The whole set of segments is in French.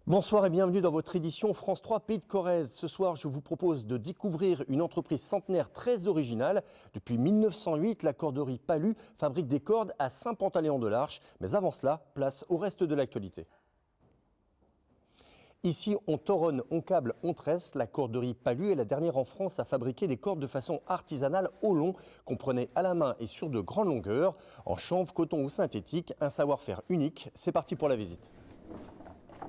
Bonsoir et bienvenue dans votre édition France 3 Pays de Corrèze. Ce soir, je vous propose de découvrir une entreprise centenaire très originale. Depuis 1908, la corderie Palu fabrique des cordes à Saint-Pantaléon-de-l'Arche. Mais avant cela, place au reste de l'actualité. Ici, on toronne, on câble, on tresse. La corderie Palu est la dernière en France à fabriquer des cordes de façon artisanale au long, qu'on prenait à la main et sur de grandes longueurs, en chanvre, coton ou synthétique. Un savoir-faire unique. C'est parti pour la visite.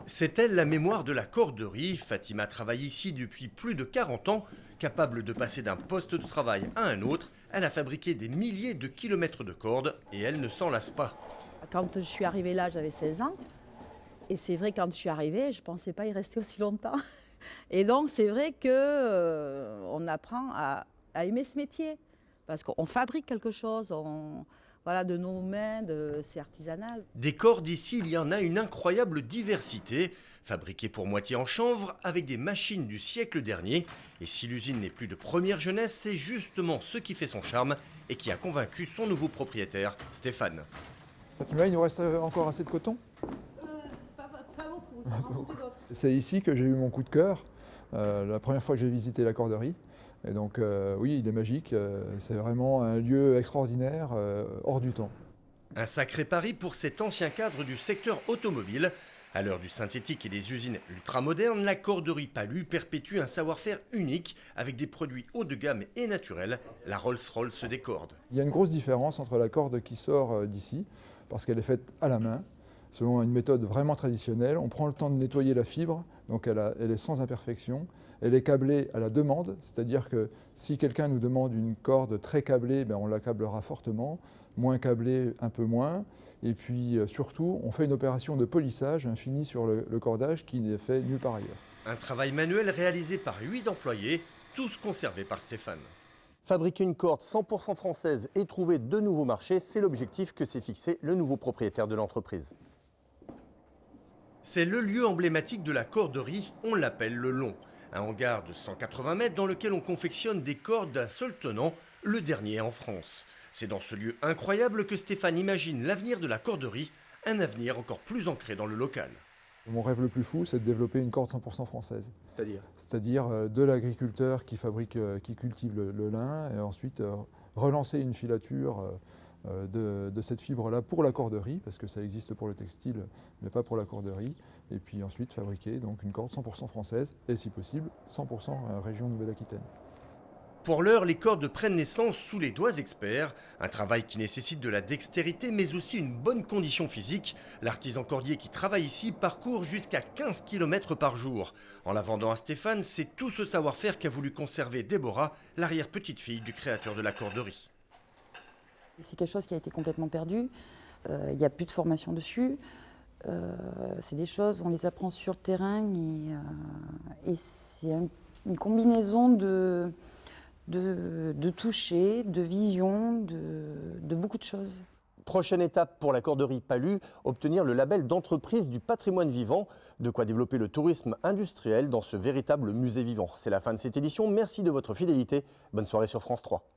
C'est elle la mémoire de la corderie. Fatima travaille ici depuis plus de 40 ans. Capable de passer d'un poste de travail à un autre, elle a fabriqué des milliers de kilomètres de cordes et elle ne s'en lasse pas. Quand je suis arrivée là, j'avais 16 ans. Et c'est vrai, quand je suis arrivée, je ne pensais pas y rester aussi longtemps. Et donc, c'est vrai qu'on apprend à aimer ce métier. Parce qu'on fabrique quelque chose, voilà, de nos mains, c'est artisanal. Des cordes ici, il y en a une incroyable diversité. Fabriquées pour moitié en chanvre, avec des machines du siècle dernier. Et si l'usine n'est plus de première jeunesse, c'est justement ce qui fait son charme et qui a convaincu son nouveau propriétaire, Stéphane. Fatima, il nous reste encore assez de coton ? Pas beaucoup, C'est ici que j'ai eu mon coup de cœur, la première fois que j'ai visité la corderie. Et donc oui, il est magique, c'est vraiment un lieu extraordinaire, hors du temps. Un sacré pari pour cet ancien cadre du secteur automobile. À l'heure du synthétique et des usines ultramodernes, la corderie Palu perpétue un savoir-faire unique avec des produits haut de gamme et naturels, la Rolls-Royce des cordes. Il y a une grosse différence entre la corde qui sort d'ici, parce qu'elle est faite à la main, selon une méthode vraiment traditionnelle. On prend le temps de nettoyer la fibre, donc elle est sans imperfection. Elle est câblée à la demande, c'est-à-dire que si quelqu'un nous demande une corde très câblée, on la câblera fortement, moins câblée, un peu moins. Et puis surtout, on fait une opération de polissage infini sur le cordage qui n'est fait nulle part ailleurs. Un travail manuel réalisé par 8 employés, tous conservés par Stéphane. Fabriquer une corde 100% française et trouver de nouveaux marchés, c'est l'objectif que s'est fixé le nouveau propriétaire de l'entreprise. C'est le lieu emblématique de la corderie, on l'appelle le Long. Un hangar de 180 mètres dans lequel on confectionne des cordes d'un seul tenant, le dernier en France. C'est dans ce lieu incroyable que Stéphane imagine l'avenir de la corderie, un avenir encore plus ancré dans le local. Mon rêve le plus fou, c'est de développer une corde 100% française. C'est-à-dire de l'agriculteur qui cultive le lin, et ensuite relancer une filature de cette fibre-là pour la corderie, parce que ça existe pour le textile, mais pas pour la corderie, et puis ensuite fabriquer donc une corde 100% française, et si possible 100% région Nouvelle-Aquitaine. Pour l'heure, les cordes prennent naissance sous les doigts experts, un travail qui nécessite de la dextérité mais aussi une bonne condition physique. L'artisan cordier qui travaille ici parcourt jusqu'à 15 km par jour. En la vendant à Stéphane, c'est tout ce savoir-faire qu'a voulu conserver Déborah, l'arrière-petite-fille du créateur de la corderie. C'est quelque chose qui a été complètement perdu. Il n'y a plus de formation dessus. C'est des choses, on les apprend sur le terrain et c'est une combinaison de toucher, de vision, de beaucoup de choses. Prochaine étape pour la corderie Palu, obtenir le label d'entreprise du patrimoine vivant, de quoi développer le tourisme industriel dans ce véritable musée vivant. C'est la fin de cette édition, merci de votre fidélité, bonne soirée sur France 3.